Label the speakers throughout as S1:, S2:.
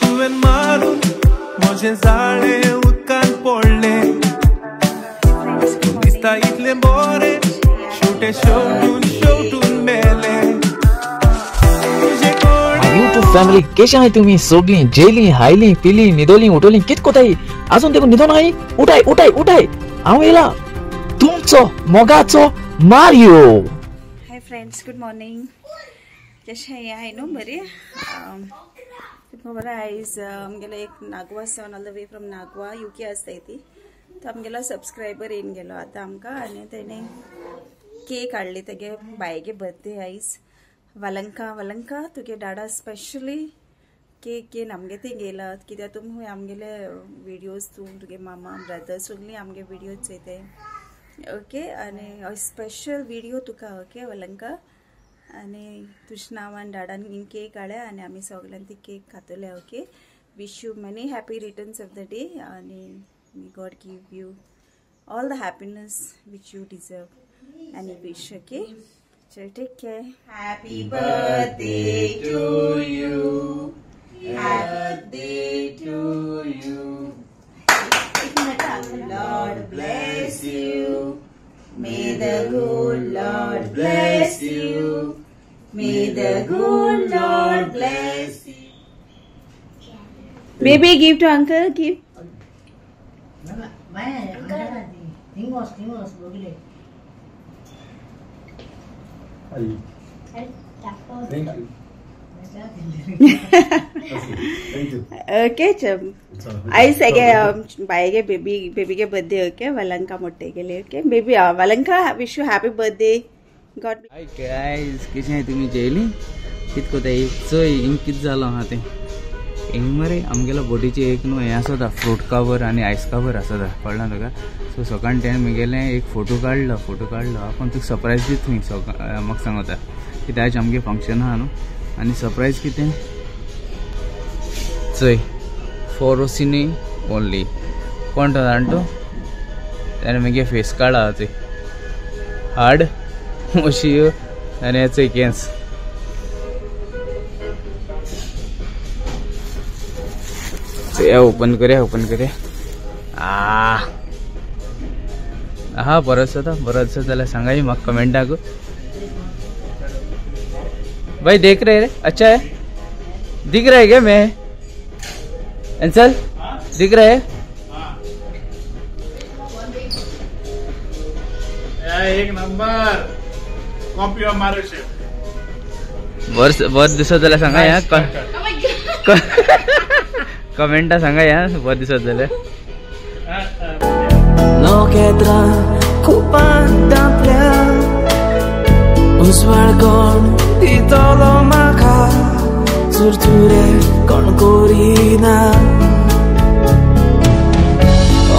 S1: तुवें मारून म्हजें जाळें उदकान पडलें दिसता इतलें बरें शेवटे शेवटून मेलें
S2: YouTube फॅमिली कशा आहे तुम्ही सगळी जेली हायली पिली निदोली उठोली कित कोताई अजून देखो निदो नाही उठाय उठाय उठाय हांव येला तुमचो मोगाचो Mario.
S3: Hi friends, good morning. कशें आहे न्हू बरी? खबर आयज आमगेलो एक Nagoa son all the way from Nagoa UK आसता ती, तो आमगेलो सबस्क्रायबर येवन गेलो आतां आमकां, आनी तेणें केक हाडली तेगे बायगे बर्थडे आयज। वलंका तुगे डाडा स्पेशली केक घेवन आमगे थंय गेलात, कित्याक तुमी आमगेले विडियोज तुगे मामा ब्रदर सगळीं आमगे विडियोज चोयताय, ओके। आनी स्पेशल विडियो तुका, ओके वलंका, आनी तुज्या नांवान डाडान केक हाडल्या आनी आमी सगळ्यांनी ती केक खातले, okay. Wish you many happy returns of the day, आनी may God give you all the happiness which you deserve and wish, okay. So take care. Happy birthday to you. Happy birthday to you. Lord bless you. May the good Lord bless you. May the good Lord bless you. Baby, give to uncle. Give.
S1: Thank you.
S3: Okay आई सगळे बायगे बेबीगे birthday, okay. वलंका मोठे गेले, okay. Baby वलंका wish you happy birthday. God
S2: hi guys, कशें आहे तुम्ही जेली कित कोताय चोय हिंग कित जालो हा ते हिंग मरे आमगेलो बॉडीचे एक न्हू हें आसता फ्रूट कवर आनी आयस कवर आसता, कळना तुका? सो सकाळीं तेणें म्हगेलें एक फोटो काडलो आपूण तुका सरप्रायज दीत थंय म्हाका सांगता कित्याक आयज आमगे फंक्शन आहा न्हू, आनी सरप्रायज कितें चोय फॉर रोसिनी ओनली। कोण तो जाणटो? तेणें म्हगे फेस कार्ड आहा चोय हाड अशी आनी हे चोय केन्स ओपन करया हाँ बरस जाल्यार सांगाय म्हाका कमेंटाक। भाई देख रहे रे, अच्छा है, दिख रहा है क्या? मैं एंसल दिख रहा है?
S4: एक नंबर कॉपी ऑफ मारुशे
S2: वर दिसत जाल्यार सांगा या कमेंटा सांगा या वर दिसत जाल्यार।
S5: Nokedra kupandaplia Uswalgon ditolo maka Zurture kon korina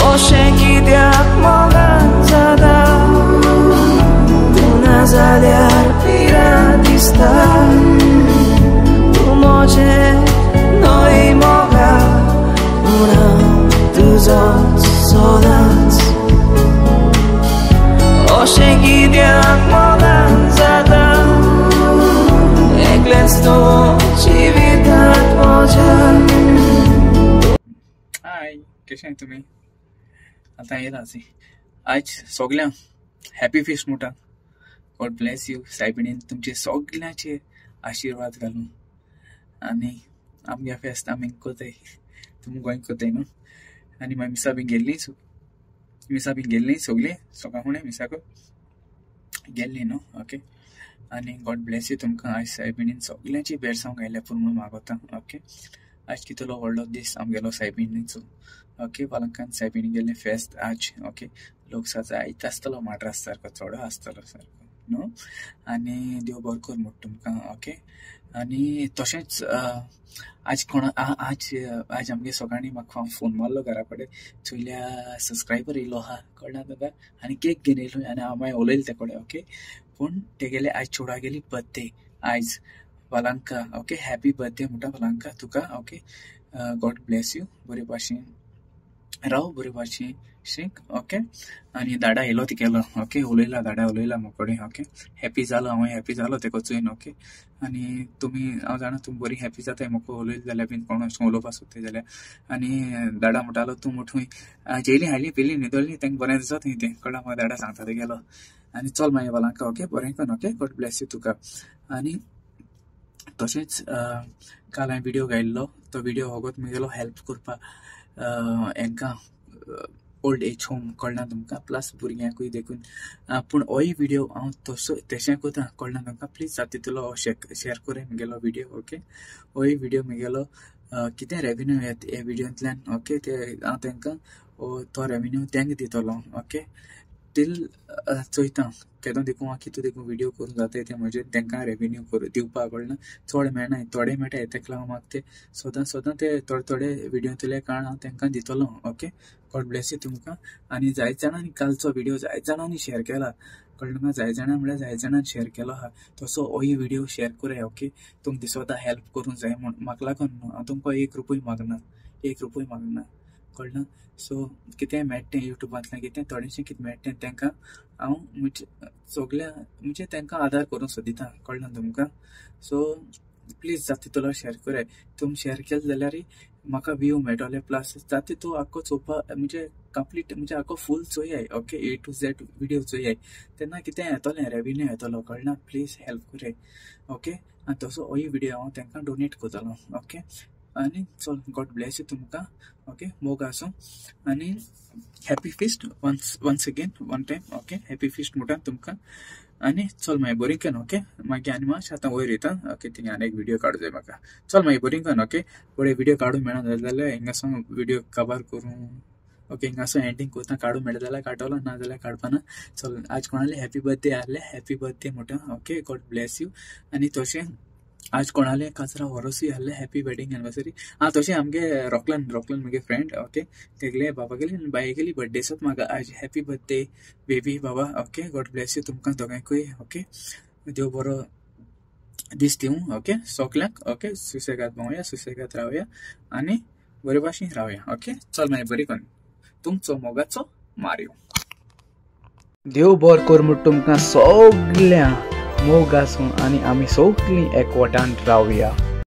S5: Oshenki diak mogan zada Tuna zaliar piratista Tu moje noi moga Una duzos sodas Oshenki diak mogan zada Eglesto civitat mojan
S2: हाय कशें आहे तुम्ही? आतां येयला आयज सगळ्यांक हॅपी फेस्ट म्हणटा। God bless you सायबिणीन तुमचे सगळ्यांचे आशिर्वाद घालून आनी आमगे फेस्त आमी कोताय तुमी गोंय कोताय न्हू। आनी मागीर मिसा बीन गेल्लीं सगळीं सकाळ फुडें मिसाक गेल्लीं न्हू, ओके। आनी गॉड ब्लेस यू तुमकां आयज सायबिणीन सगळ्यांची बेरसांव घायल्या पूण म्हणून मागोता, ओके। आज कितलो व्हडलो दीस आमगेलो सायबिणीचो, ओके। वलंकान सायबिणी गेल्लें फेस्त आज, ओके। लोक सजायत आसतलो माड्रास सारको चोडो आसतलो सारको न्हू, आनी देव बरो कर म्हणटा तुमकां, ओके। आनी तशेंच आज आज आमगे सकाळीं म्हाका फोन मारलो घरा कडेन, चोयल्या सबस्क्रायबर येयलो आहा, कळना तुका? आनी केक घेवन येयलो आनी हांव मागीर उलयलें ते कडेन, ओके। पूण तेगेले आयज चोडा गेली बर्थडे आयज वलंका, ओके। हॅपी बर्थडे म्हणटा वलंका तुका, ओके। गॉड ब्लेस यू, बरे भाशेन राव, बरे भाशेन शिक ओके आणि दाडा येलो ती केलो ओके उलयला दाडा उलयला मोकडे ओके हॅपी जालो हांव हॅपी जालो तेको चोयन ओके आणि तुम्ही हांव जाणा तुम्ही बरी हॅपी जाताय म्हाका उलयले जाल्यार बीन कोण अशें उलोवपाक सोदताय जाल्यार आणि दाडा म्हणटालो तूं मोठूय जेली हाडली पेली न्हिदोली तेंका बरें दिसता थंय तें कळ्ळां म्हाका दाडा सांगता ते गेलो आणि चल मागीर बालांका ओके बरें करून ओके गॉड ब्लेस यू तुका आणि तशेंच काल हांवें व्हिडिओ घायल्लो तो व्हिडिओ होगोत मुगेलो हेल्प करपाक हांकां ओल्ड एज होम कळना तुमकां प्लस भुरग्यांकूय देखून पूण होय व्हिडिओ हांव तशें कोता कळना तुमकां प्लीज तितूलो शेअर कोराय मुगेलो व्हिडिओ ओके होय व्हिडिओ मुगेलो कितें रेवेन्यू येता हे व्हिडिओंतल्यान ओके ते हांव तांकां तो रेवेन्यू तांकां दितलो ओके टील चोयता केदो देखून कितें देखून व्हिडिओ करून जाताय ते म्हणजे तांकां रेवेन्यू दिवपाक कळना चड मेळनाय थोडे मेळटाय तेका लागून म्हाका ते सोदां ते थोडे व्हिडिओतले कारण हांव तांकां दितलो ओके गॉड ब्लेस यू तुमकां आणि जायत जाणांनी कालचो व्हिडिओ जायत जाणांनी शेअर केला कळ्ळें म्हाका जायत जाणां म्हळ्यार जायत जाणांनी शेअर केलो आहा तसो होय व्हिडिओ शेअर कराय ओके तुमकां दिसता हेल्प करूंक जाय म्हूण म्हाका लागून हांव तुमकां 1 रुपया मागना कळना सो कितें मेळटें युट्यूबांतल्यान कितें थोडेशें कितें मेळटें तांकां हांव म्हणजे सगल्या म्हणजे तांकां आदार करूंक सोदिता कळना तुमकां सो प्लीज जाता तितलो शेअर कराय तुमी शेअर केलें जाल्यार म्हाका व्यू मेळटले प्लस जाता तूं आख्खो चोवपा म्हणजे कंप्लीट म्हणजे आख्खो फूल चोयाय okay A to Z video चोयाय तेन्ना कितें येतलें रेवेन्यू येतलो कळना प्लीज हेल्प कराय ओके आनी तसो होय व्हिडिओ हांव तांकां डोनेट करतलो ओके आणि चल गॉड ब्लेस यू तुमकां ओके मोग आसूं आणि happy feast once again one time okay happy feast म्हणटा तुमकां आणि चल मागीर बरी करून ओके मागीर आनी मातशें आतां वयर येता ओके थिंगा आनी एक व्हिडिओ काडूं जाय म्हाका चल मागीर बरी करून ओके फुडें व्हिडिओ काडूं मेळना जाल्यार हिंगासो व्हिडिओ कवर करूं ओके हिंगासो एंडींग कोता काडूं मेळटा जाल्यार काडटलो ना जाल्यार काडपाना चल आज कोणाले हॅपी बर्थडे आहले हॅपी बर्थडे म्हणटा ओके गॉड ब्लेस यू आणि तशें आज कोणाले काजरा वरोसूय आहले हॅपी वेडिंग एनिवर्सरी तशें आमगे रॉकलन म्हगे फ्रेंड ओके तेगले बाबा गेली बाये गेली बर्थडे सो म्हाका आज happy birthday baby Baba okay God bless you तुमकां दोगांयकूय ओके देव बरो दीस दिवं ओके सगल्यांक ओके सुसेगाद भोंवया सुसेगाद रावया आनी बरे भाशेन रावया ओके चल मागीर बरी करून तुमचो मोगाचो मारियो देव बरो कर म्हूण तुमकां सगल्या मोग आसूं आनी आमी सगळीं एकवटान रावया